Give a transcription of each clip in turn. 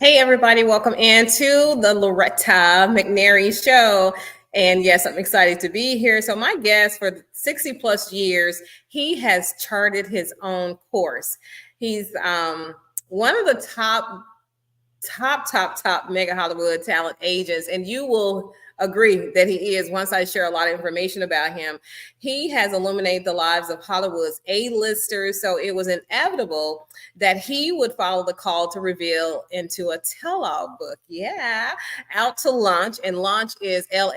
Hey, everybody, welcome into the Loretta McNary Show. And yes, I'm excited to be here. So my guest for 60 plus years, he has charted his own course. He's one of the top mega Hollywood talent agents, and you will agree that he is once I share a lot of information about him. He has illuminated the lives of Hollywood's A-listers, so it was inevitable that he would follow the call to reveal into a tell-all book. Yeah, Out to Launch, and launch is Launch.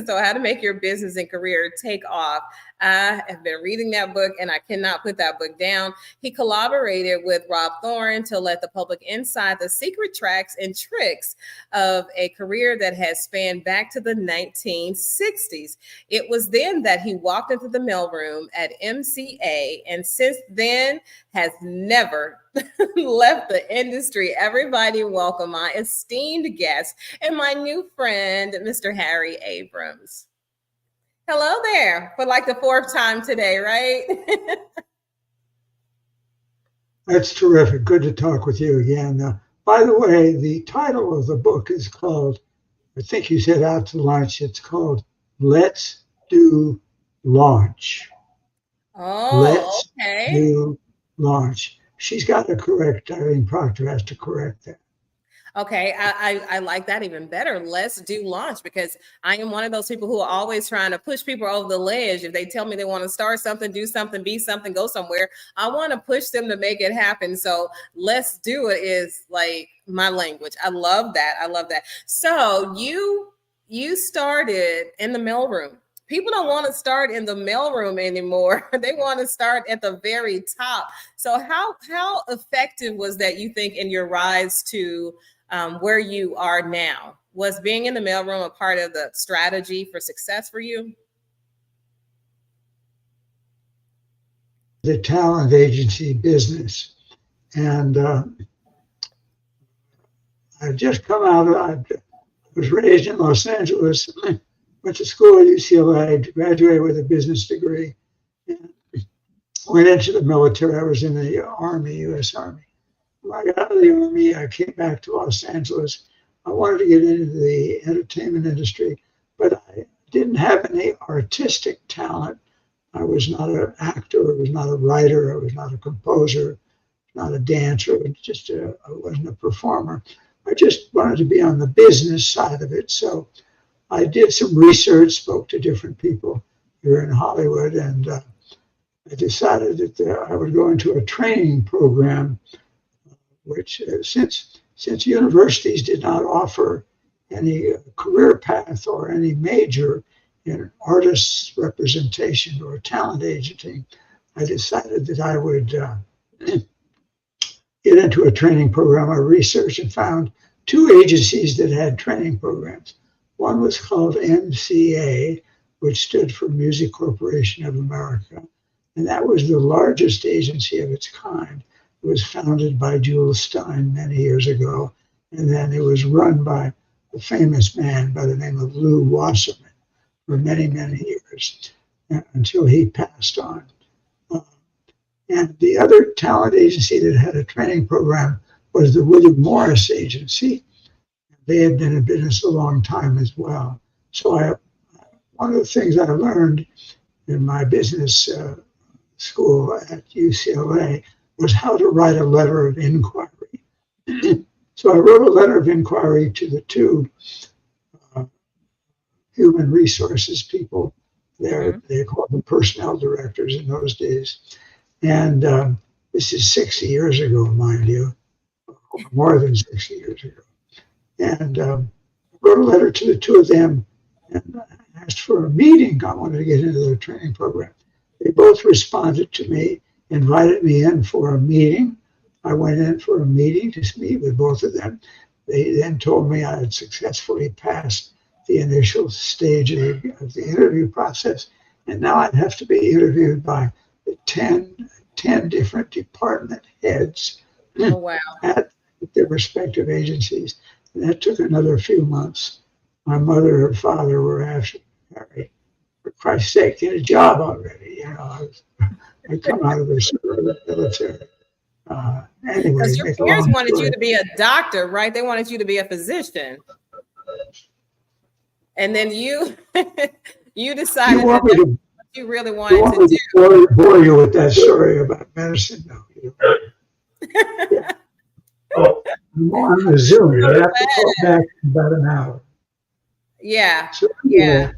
So how to make your business and career take off. I have been reading that book and I cannot put that book down. He collaborated with Rob Thorn to let the public inside the secret tracks and tricks of a career that has spanned back to the 1960s. It was then that he walked into the mailroom at MCA, and since then has never left the industry. Everybody welcome my esteemed guest and my new friend, Mr. Harry Abrams. Hello there, for like the fourth time today, right? That's terrific. Good to talk with you again. By the way, the title of the book is called, I think you said Out to Launch, it's called Let's Do Launch. Oh, Let's okay. Do Launch. She's got to correct, Irene Proctor has to correct that. Okay, I like that even better. Let's do launch, because I am one of those people who are always trying to push people over the ledge. If they tell me they want to start something, do something, be something, go somewhere, I want to push them to make it happen. So let's do it is like my language. I love that. I love that. So you started in the mailroom. People don't want to start in the mailroom anymore. They want to start at the very top. So how effective was that, you think, in your rise to where you are now? Was being in the mailroom a part of the strategy for success for you? The talent agency business. And I've just come out of, I was raised in Los Angeles, went to school at UCLA, graduated with a business degree, and went into the military. I was in the Army, U.S. Army. When I got out of the Army, I came back to Los Angeles. I wanted to get into the entertainment industry, but I didn't have any artistic talent. I was not an actor, I was not a writer, I was not a composer, not a dancer, I wasn't a performer. I just wanted to be on the business side of it. So I did some research, spoke to different people here in Hollywood, and I decided that I would go into a training program, which since universities did not offer any career path or any major in artists representation or talent agenting, I decided that I would get into a training program. I researched and found two agencies that had training programs. One was called MCA, which stood for Music Corporation of America, and that was the largest agency of its kind. It was founded by Jules Stein many years ago, and then it was run by a famous man by the name of Lew Wasserman for many, many years until he passed on. And the other talent agency that had a training program was the William Morris Agency. They had been in business a long time as well. So one of the things I learned in my business school at UCLA was how to write a letter of inquiry. So I wrote a letter of inquiry to the two human resources people there. They called them personnel directors in those days. And this is 60 years ago, mind you, more than 60 years ago. And I wrote a letter to the two of them and asked for a meeting. I wanted to get into their training program. They both responded to me, invited me in for a meeting. I went in for a meeting to meet with both of them. They then told me I had successfully passed the initial stage of the interview process, and now I'd have to be interviewed by the 10 different department heads at their respective agencies. And that took another few months. My mother and father were after Harry, for Christ's sake, get a job already. You know, I come out of the military. Anyway, Because your make a parents long wanted story. you to be a doctor, right? They wanted you to be a physician. And then you you decided You want that me that's to, what you really you wanted want to me do. to bore you with that story about medicine? No. Yeah. Oh, I'm on the Zoom. I have to call back in about an hour. Yeah, So yeah. anyway,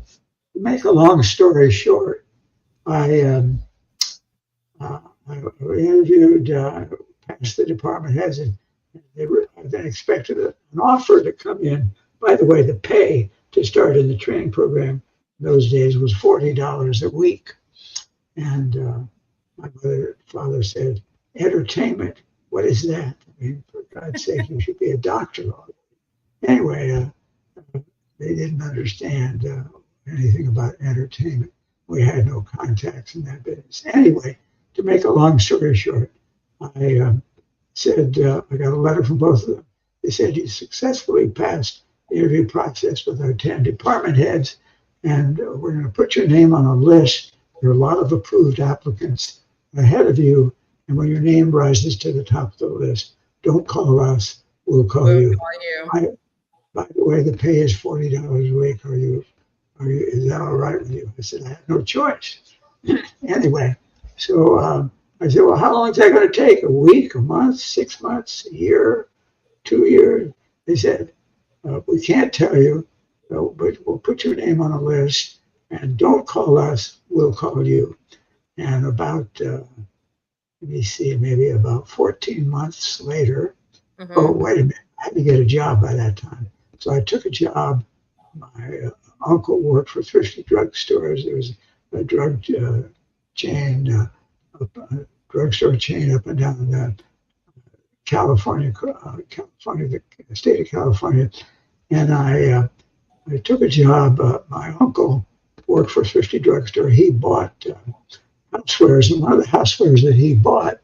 to make a long story short, I I interviewed past the department heads, and they expected an offer to come in. By the way, the pay to start in the training program in those days was $40 a week. And my father said, entertainment, what is that? I mean, for God's sake, you should be a doctor. Anyway, they didn't understand anything about entertainment. We had no contacts in that business. Anyway, to make a long story short, I said, I got a letter from both of them. They said, you successfully passed the interview process with our 10 department heads, and we're going to put your name on a list. There are a lot of approved applicants ahead of you, and when your name rises to the top of the list, don't call us, we'll call We'll you. call you. By the way, the pay is $40 a week. Is that all right with you? I said, I have no choice. Anyway, so I said, well, how long is that going to take? A week, a month, 6 months, a year, 2 years? They said, we can't tell you, but we'll put your name on a list, and don't call us, we'll call you. And about, let me see, maybe about 14 months later, oh, wait a minute, I had to get a job by that time. So I took a job. My uncle worked for thrifty drugstores. There was a drug chain, a drugstore chain up and down California, the state of California. And I took a job. My uncle worked for a thrifty drugstore. He bought housewares, and one of the housewares that he bought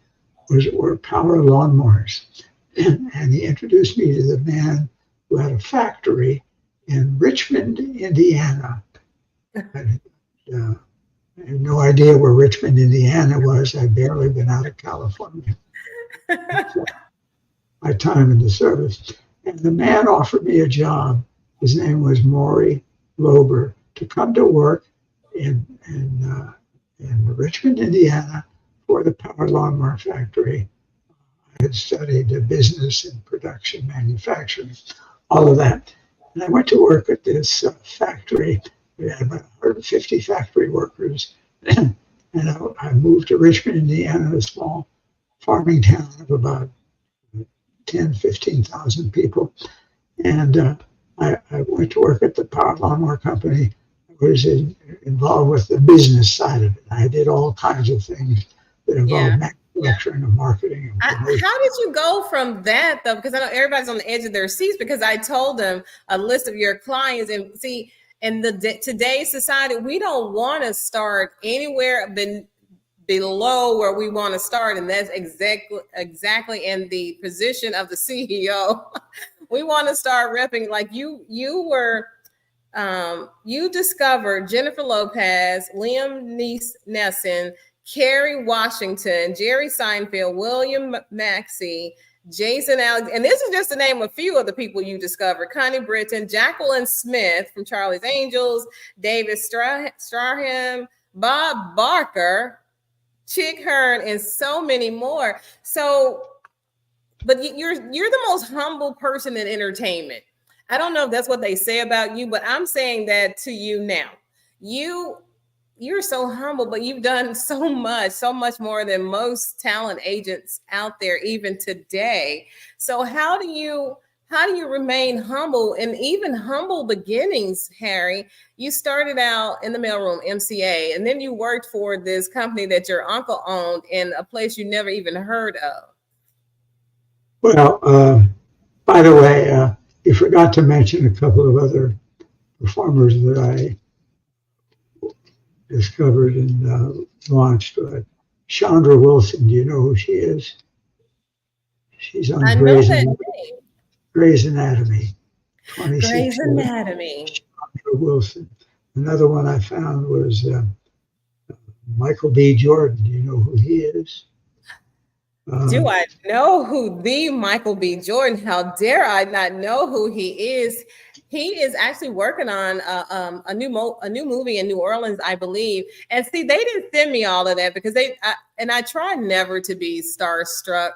were power lawnmowers. And he introduced me to the man who had a factory in Richmond, Indiana. I had no idea where Richmond, Indiana was. I'd barely been out of California. So my time in the service. And the man offered me a job. His name was Maury Lober, to come to work in Richmond, Indiana for the power lawnmower factory. I had studied business and production, manufacturing, all of that. And I went to work at this factory. We had about 150 factory workers. And I moved to Richmond, Indiana, a small farming town of about 10, 15,000 people. And I went to work at the power lawnmower company. I was involved with the business side of it. I did all kinds of things that involved manufacturing and marketing and promotion. How did you go from that, though? Because I know everybody's on the edge of their seats, because I told them a list of your clients. And see, in today's society, we don't want to start anywhere below where we want to start, and that's exactly in the position of the CEO. We want to start repping like you were. You discovered Jennifer Lopez, Liam Neeson, Kerry Washington, Jerry Seinfeld, William Macy, Jason Alex, and this is just to name a few of the people you discovered: Connie Britton, Jaclyn Smith from Charlie's Angels, David Strathairn, Bob Barker, Chick Hearn, and so many more. So, but you're the most humble person in entertainment. I don't know if that's what they say about you, but I'm saying that to you now. You're so humble, but you've done so much more than most talent agents out there, even today. So how do you remain humble, and even humble beginnings, Harry? You started out in the mailroom, MCA, and then you worked for this company that your uncle owned in a place you never even heard of. Well, by the way, you forgot to mention a couple of other performers that I discovered and launched. Chandra Wilson, do you know who she is? She's on Grey's Anatomy. 26 Grey's Anatomy. Chandra Wilson. Another one I found was Michael B. Jordan. Do you know who he is? Do I know who the Michael B. Jordan? How dare I not know who he is? He is actually working on a new movie in New Orleans, I believe. And see, they didn't send me all of that because I try never to be starstruck,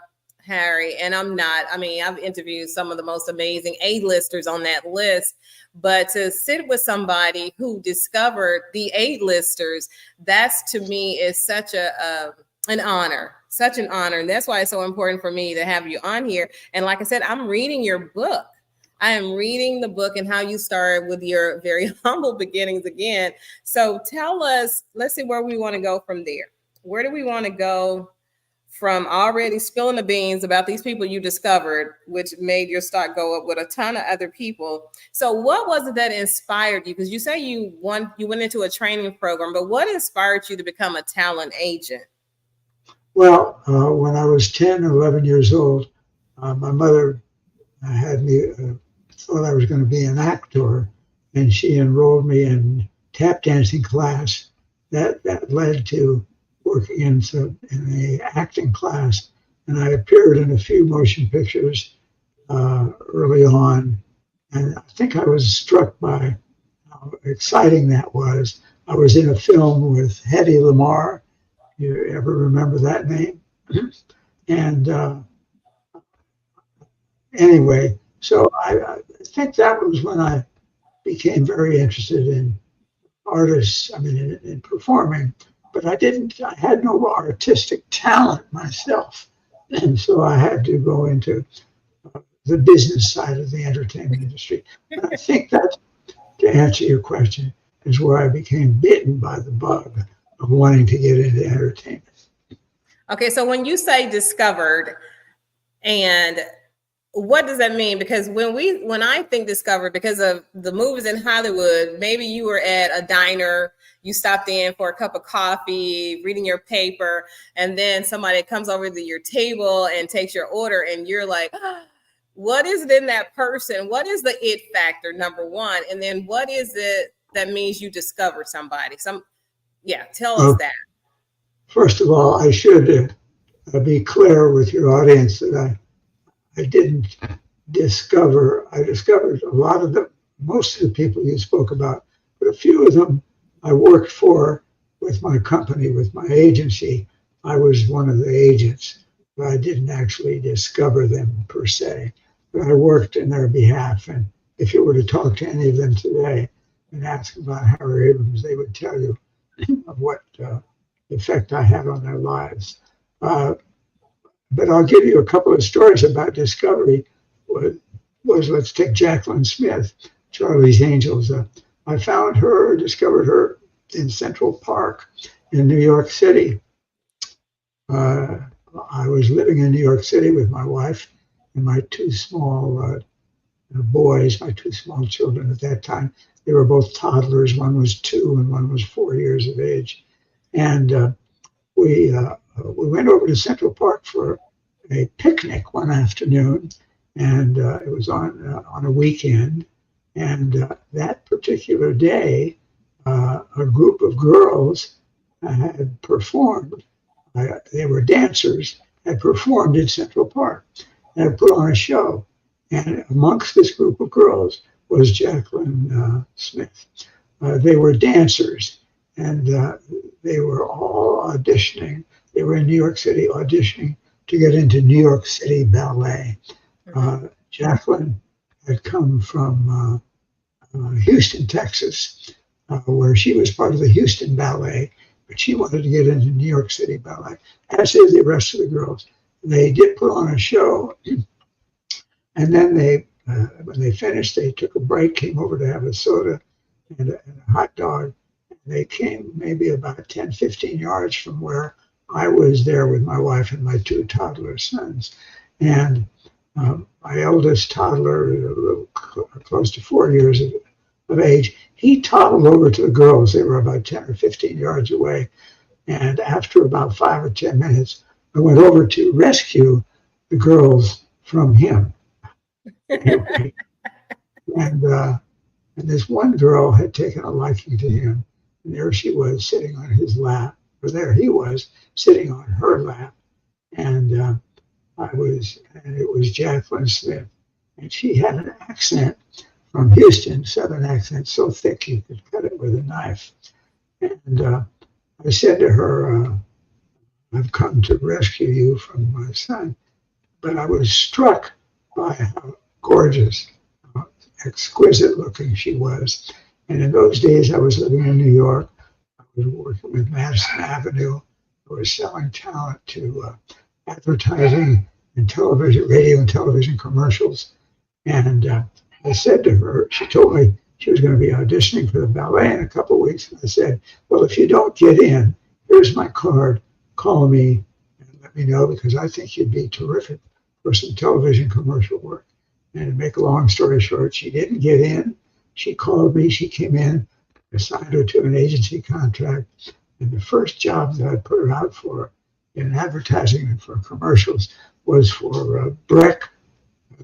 Harry, and I'm not. I mean, I've interviewed some of the most amazing A-listers on that list, but to sit with somebody who discovered the A-listers, that's to me is such an honor, such an honor. And that's why it's so important for me to have you on here. And like I said, I'm reading your book. I am reading the book and how you started with your very humble beginnings again. So tell us, let's see where we want to go from there. Where do we want to go from already spilling the beans about these people you discovered, which made your stock go up with a ton of other people? So what was it that inspired you? Because you say you went into a training program, but what inspired you to become a talent agent? Well, when I was 10 or 11 years old, my mother had me, thought I was going to be an actor, and she enrolled me in tap dancing class. That led to working in a acting class, and I appeared in a few motion pictures early on, and I think I was struck by how exciting that was. I was in a film with Hedy Lamarr. You ever remember that name? And anyway, so I think that was when I became very interested in artists, I mean, in performing, but I had no artistic talent myself. And so I had to go into the business side of the entertainment industry. And I think that, to answer your question, is where I became bitten by the bug of wanting to get into entertainment. Okay, so when you say discovered, and what does that mean? Because when I think discovered, because of the movies in Hollywood, maybe you were at a diner, you stopped in for a cup of coffee, reading your paper, and then somebody comes over to your table and takes your order, and you're like, what is it in that person? What is the it factor, number one? And then what is it that means you discovered somebody? Tell us that. First of all, I should be clear with your audience that I didn't discover. I discovered most of the people you spoke about, but a few of them I worked for with my company, with my agency. I was one of the agents, but I didn't actually discover them per se. But I worked in their behalf, and if you were to talk to any of them today and ask about Harry Abrams, they would tell you of what effect I had on their lives. But I'll give you a couple of stories about discovery. Let's take Jaclyn Smith, Charlie's Angels. I discovered her in Central Park in New York City. I was living in New York City with my wife and my two small boys, my two small children at that time. They were both toddlers. One was 2 and one was 4 years of age. And we went over to Central Park for a picnic one afternoon, and it was on a weekend. And that particular day, a group of girls had performed. They were dancers, had performed in Central Park and had put on a show. And amongst this group of girls was Jaclyn Smith. They were dancers, and they were all auditioning. They were in New York City auditioning to get into New York City Ballet. Jaclyn had come from Houston, Texas, where she was part of the Houston Ballet, but she wanted to get into New York City Ballet, as did the rest of the girls. They did put on a show, and then when they finished, they took a break, came over to have a soda and a hot dog. They came maybe about 10, 15 yards from where I was there with my wife and my 2 toddler sons. And my eldest toddler, close to 4 years of age, he toddled over to the girls. They were about 10 or 15 yards away. And after about 5 or 10 minutes, I went over to rescue the girls from him. And this one girl had taken a liking to him. And there she was sitting on his lap, or there he was sitting on her lap. And and it was Jaclyn Smith, and she had an accent from Houston, Southern accent, so thick you could cut it with a knife. And I said to her, I've come to rescue you from my son. But I was struck by how gorgeous, exquisite looking she was. And in those days, I was living in New York. I was working with Madison Avenue. I was selling talent to advertising and television, radio and television commercials. And I said to her, she told me she was going to be auditioning for the ballet in a couple of weeks. And I said, well, if you don't get in, here's my card. Call me and let me know, because I think you'd be terrific for some television commercial work. And to make a long story short, she didn't get in. She called me. She came in. I signed her to an agency contract. And the first job that I put her out for in advertising and for commercials was for Breck,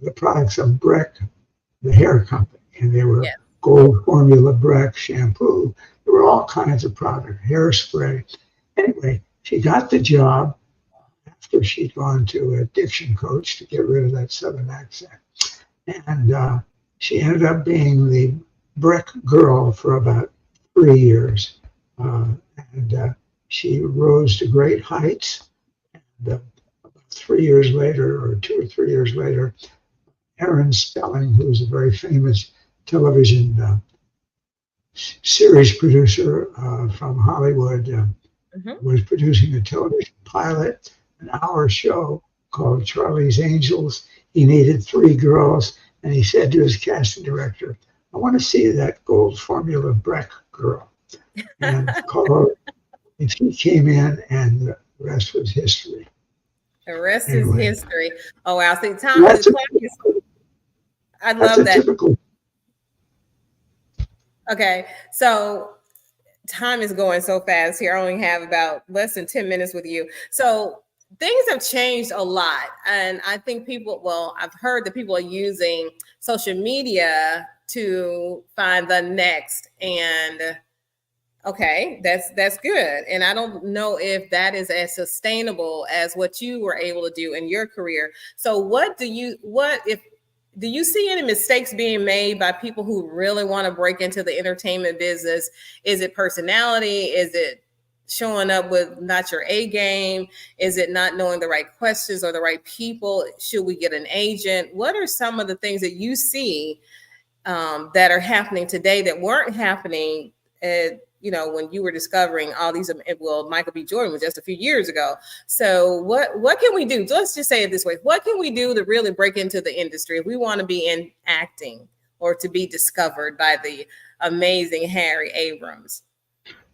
the products of Breck, the hair company. And they were Gold Formula Breck shampoo. There were all kinds of products, hairspray. Anyway, she got the job after she'd gone to a diction coach to get rid of that Southern accent. And she ended up being the Breck girl for about 3 years. And she rose to great heights. And about 3 years later, or 2 or 3 years later, Aaron Spelling, who was a very famous television series producer from Hollywood, was producing a television pilot, an hour show called Charlie's Angels. He needed 3 girls, and he said to his casting director, I want to see that Gold Formula Breck girl. And call her. And she came in, and the rest was history. The rest is history. Oh, wow. See, Tom, I love that. Typical. Okay, so time is going so fast here. I only have about less than 10 minutes with you. So things have changed a lot. And I think I've heard that people are using social media to find the next. And okay, that's good. And I don't know if that is as sustainable as what you were able to do in your career. So do you see any mistakes being made by people who really want to break into the entertainment business? Is it personality? Is it showing up with not your A game? Is it not knowing the right questions or the right people? Should we get an agent? What are some of the things that you see that are happening today that weren't happening when you were discovering all these? Well, Michael B. Jordan was just a few years ago. So what can we do? Let's just say it this way. What can we do to really break into the industry if we want to be in acting or to be discovered by the amazing Harry Abrams?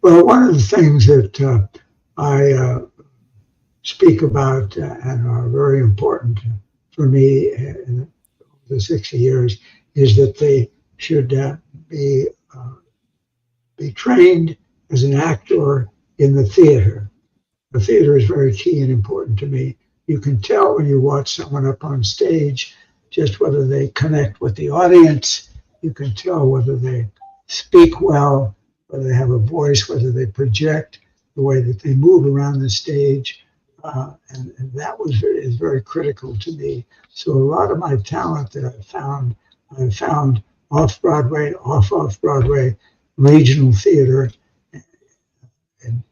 Well, one of the things that I speak about and are very important for me in the 60 years is that they should be trained as an actor in the theater. The theater is very key and important to me. You can tell when you watch someone up on stage just whether they connect with the audience. You can tell whether they speak well, whether they have a voice, whether they project, the way that they move around the stage. And that is very critical to me. So a lot of my talent that I found off-Broadway, off-Broadway, regional theater, and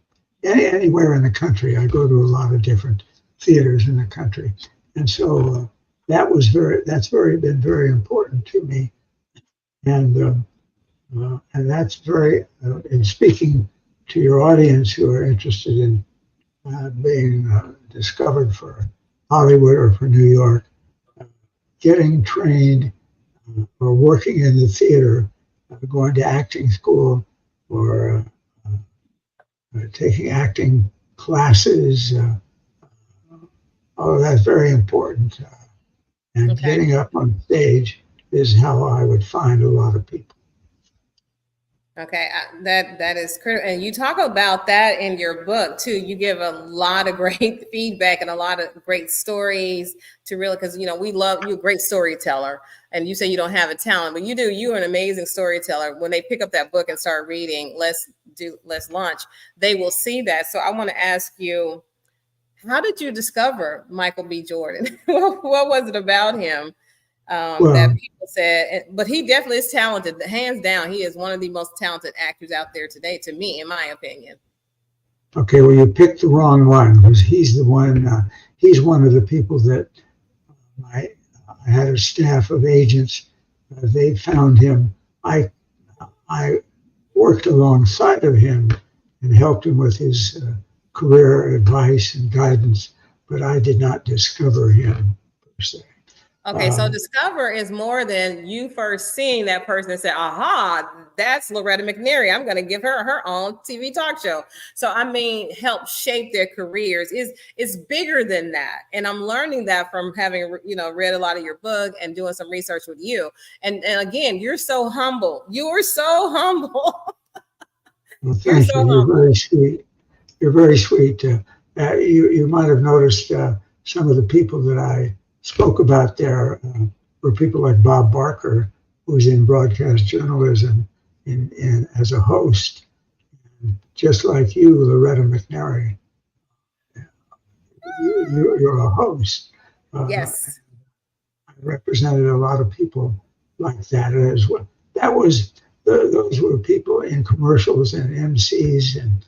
anywhere in the country. I go to a lot of different theaters in the country, and so that's been very important to me, and that's very in speaking to your audience who are interested in being discovered for Hollywood or for New York, getting trained or working in the theater, going to acting school or taking acting classes. All of that's very important. And getting up on stage is how I would find a lot of people. Okay, that is critical. And you talk about that in your book too. You give a lot of great feedback and a lot of great stories to really, because we love you, a great storyteller. And you say you don't have a talent, but you do. You're an amazing storyteller. When they pick up that book and start reading, Let's Launch, they will see that. So I want to ask you, how did you discover Michael B. Jordan? What was it about him Well, that people said? But he definitely is talented. Hands down, he is one of the most talented actors out there today, to me, in my opinion. okay, well, you picked the wrong one because he's the one. He's one of the people that I had a staff of agents. They found him. I worked alongside of him and helped him with his career advice and guidance, but I did not discover him per se. Okay, so discover is more than you first seeing that person and say, aha, that's Loretta McNary. I'm going to give her her own TV talk show. So, I mean, help shape their careers is bigger than that. And I'm learning that from having, read a lot of your book and doing some research with you. And again, you're so humble. You are so humble. Well, thank you. You're very sweet. You're very sweet. You might have noticed some of the people that I spoke about there were people like Bob Barker, who's in broadcast journalism as a host, just like you, Loretta McNary. You're a host. Yes. I represented a lot of people like that as well. Those were people in commercials and MCs and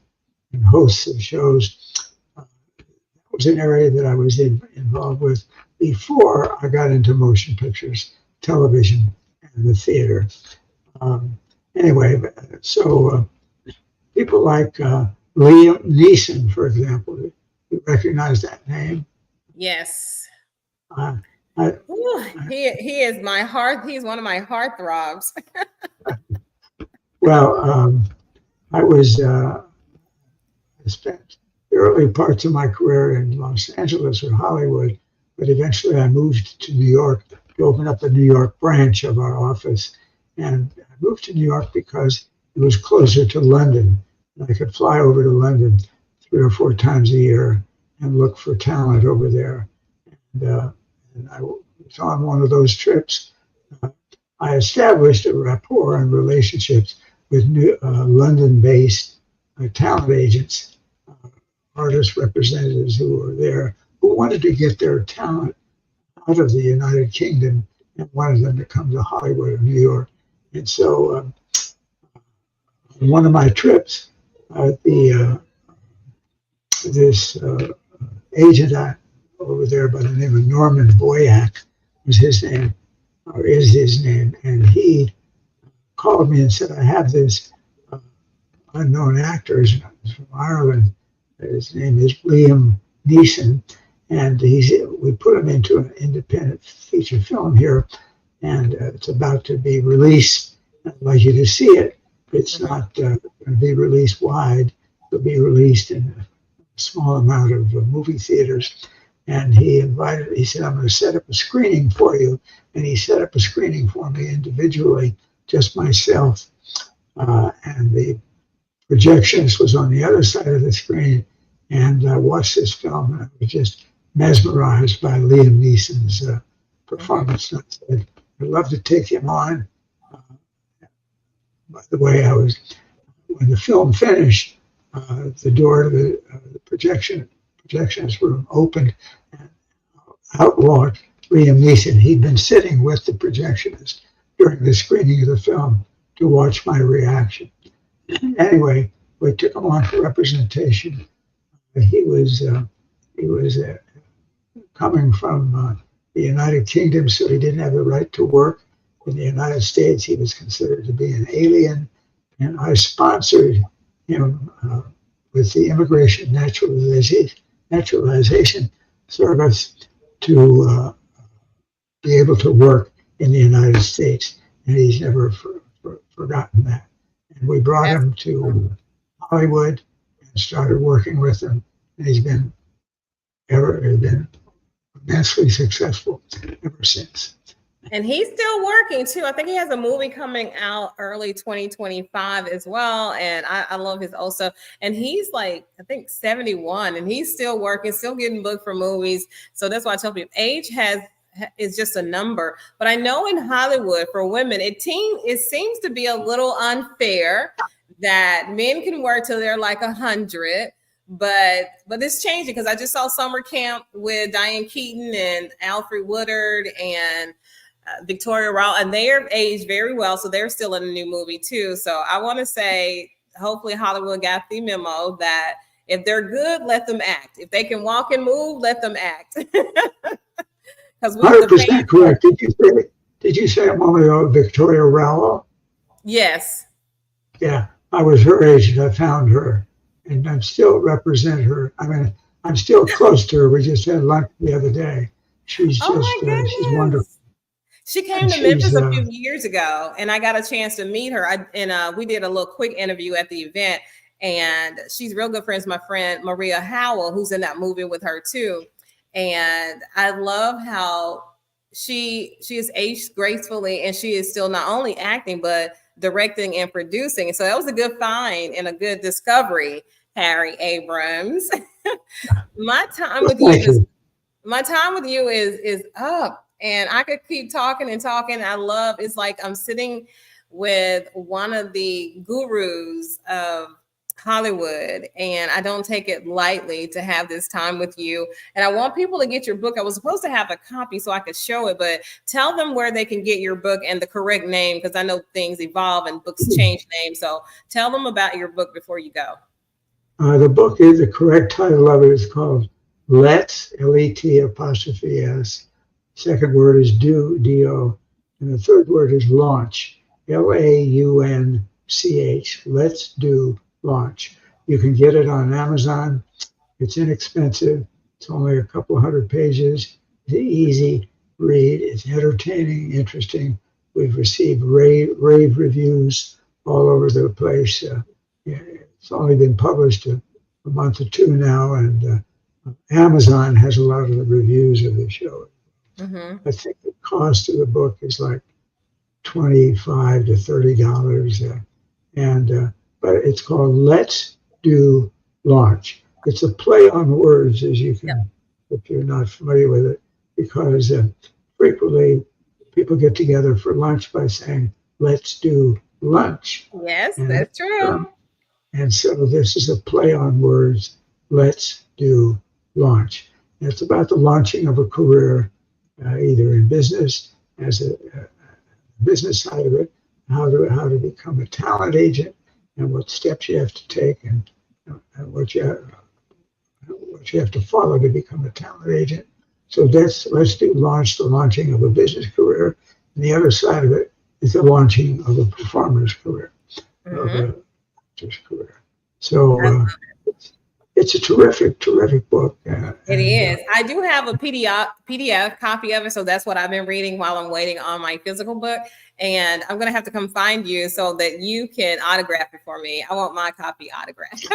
hosts of shows. That was an area that I was involved with before I got into motion pictures, television, and the theater. Anyway, so people like Liam Neeson, for example, you recognize that name? Yes. Ooh, he is my heart. He's one of my heartthrobs. Well, I spent the early parts of my career in Los Angeles or Hollywood, but eventually I moved to New York to open up a New York branch of our office. And I moved to New York because it was closer to London. And I could fly over to London 3 or 4 times a year and look for talent over there. And I was on one of those trips. I established a rapport and relationships with London-based talent agents, artist representatives who were there, who wanted to get their talent out of the United Kingdom and wanted them to come to Hollywood or New York. And so on one of my trips, this agent over there by the name of Norman Boyack was his name, or is his name, and he called me and said, I have this unknown actor from Ireland. His name is Liam Neeson, and we put him into an independent feature film here, and it's about to be released. I'd like you to see it. It's not going to be released wide. It'll be released in a small amount of movie theaters. And he said, I'm going to set up a screening for you. And he set up a screening for me individually, just myself. And the projectionist was on the other side of the screen. And I watched this film, and I was just mesmerized by Liam Neeson's performance. And I said, I'd love to take him on. By the way, when the film finished, the door to the projectionist room opened, and out walked Liam Neeson. He'd been sitting with the projectionist during the screening of the film to watch my reaction. Anyway, we took him on for representation. He was coming from the United Kingdom, so he didn't have the right to work in the United States. He was considered to be an alien, and I sponsored him with the Immigration Naturalization Service to be able to work in the United States, and he's never forgotten that. And we brought him to Hollywood and started working with him, and he's been immensely successful ever since. And he's still working too. I think he has a movie coming out early 2025 as well. And I love his also. And he's like, I think 71, and he's still working, still getting booked for movies. So that's why I tell people age is just a number. But I know in Hollywood for women, it seems to be a little unfair that men can work till they're like 100, but it's changing because I just saw summer camp with Diane Keaton and Alfred Woodard and Victoria Rowell, and they're aged very well, so they're still in a new movie too. So I want to say, hopefully Hollywood got the memo that if they're good, let them act. If they can walk and move, let them act. Because 100% correct. Did you say a moment ago Victoria Rowell? Yes. Yeah, I was her age and I found her, and I still represent her. I mean, I'm still close to her. We just had lunch the other day. She's she's wonderful. She came to Memphis a few years ago, and I got a chance to meet her. We did a little quick interview at the event, and she's real good friends with my friend Maria Howell, who's in that movie with her too. And I love how she is aged gracefully, and she is still not only acting but directing and producing. So that was a good find and a good discovery, Harry Abrams. My time with you is up. And I could keep talking and talking. It's like I'm sitting with one of the gurus of Hollywood, and I don't take it lightly to have this time with you. And I want people to get your book. I was supposed to have a copy so I could show it, but tell them where they can get your book and the correct name, because I know things evolve and books change names. So tell them about your book before you go. The book is, the correct title of it is called Let's, L-E-T''S. Second word is do, D-O. And the third word is launch, L-A-U-N-C-H. Let's do launch. You can get it on Amazon. It's inexpensive. It's only a couple 100 pages. It's an easy read. It's entertaining, interesting. We've received rave reviews all over the place. It's only been published a month or two now, and Amazon has a lot of the reviews of the show. Mm-hmm. I think the cost of the book is like $25 to $30, but it's called Let's Do Launch. It's a play on words, as you can, if you're not familiar with it, because frequently people get together for lunch by saying, "Let's do lunch." Yes, that's true. And so this is a play on words. Let's do launch. And it's about the launching of a career. Either in business, as a business side of it, how to become a talent agent, and what steps you have to take, and what you have to follow to become a talent agent. So let's do launch, the launching of a business career, and the other side of it is the launching of a performer's career, of a actor's career. So it's a terrific book. It is. I do have a PDF copy of it, so that's what I've been reading while I'm waiting on my physical book. And I'm going to have to come find you so that you can autograph it for me. I want my copy autographed.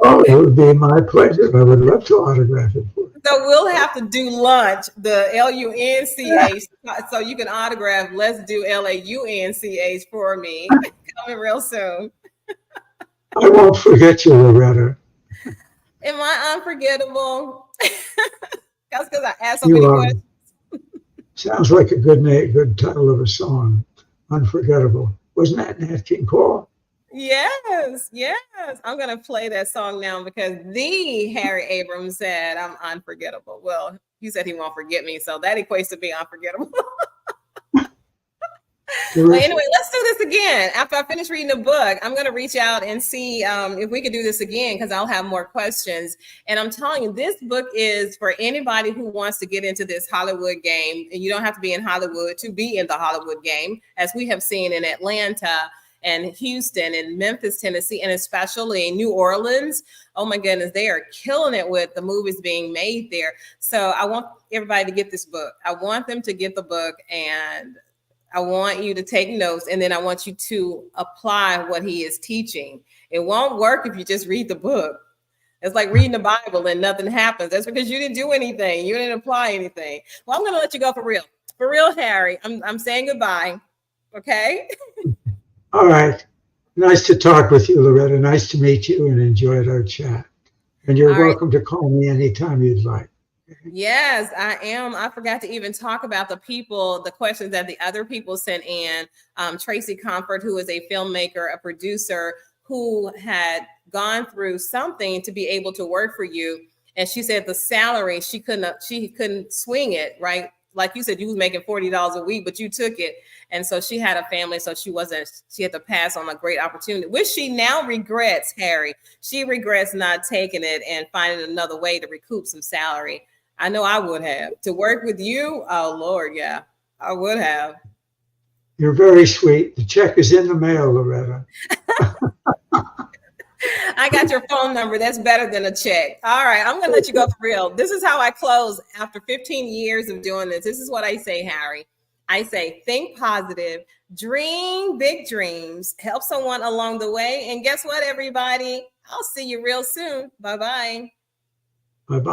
Oh, it would be my pleasure. I would love to autograph it for you. So we'll have to do lunch, the L-U-N-C-H, so you can autograph Let's Do L-A-U-N-C-H for me. Coming real soon. I won't forget you, Loretta. Am I unforgettable? That's because I asked so many questions. Sounds like a good title of a song. Unforgettable. Wasn't that Nat King Cole? Yes. I'm going to play that song now because the Harry Abrams said I'm unforgettable. Well, he said he won't forget me, so that equates to being unforgettable. Well, anyway, let's do this again. After I finish reading the book, I'm going to reach out and see if we could do this again, because I'll have more questions. And I'm telling you, this book is for anybody who wants to get into this Hollywood game. And you don't have to be in Hollywood to be in the Hollywood game, as we have seen in Atlanta and Houston and Memphis, Tennessee, and especially New Orleans. Oh my goodness, they are killing it with the movies being made there. So I want everybody to get this book. I want them to get the book, and I want you to take notes, and then I want you to apply what he is teaching. It won't work if you just read the book. It's like reading the Bible and nothing happens. That's because you didn't do anything. You didn't apply anything. Well, I'm going to let you go for real. For real, Harry. I'm saying goodbye. Okay? All right. Nice to talk with you, Loretta. Nice to meet you, and enjoyed our chat. And you're welcome to call me anytime you'd like. Yes, I am. I forgot to even talk about the questions that the other people sent in. Tracy Comfort, who is a filmmaker, a producer, who had gone through something to be able to work for you. And she said the salary, she couldn't swing it, right? Like you said, you was making $40 a week, but you took it. And so she had a family, so she had to pass on a great opportunity, which she now regrets, Harry. She regrets not taking it and finding another way to recoup some salary. I know I would have. To work with you, oh Lord, yeah, I would have. You're very sweet. The check is in the mail, Loretta. I got your phone number. That's better than a check. All right, I'm going to let you go for real. This is how I close after 15 years of doing this. This is what I say, Harry. I say, think positive, dream big dreams, help someone along the way. And guess what, everybody? I'll see you real soon. Bye-bye. Bye-bye.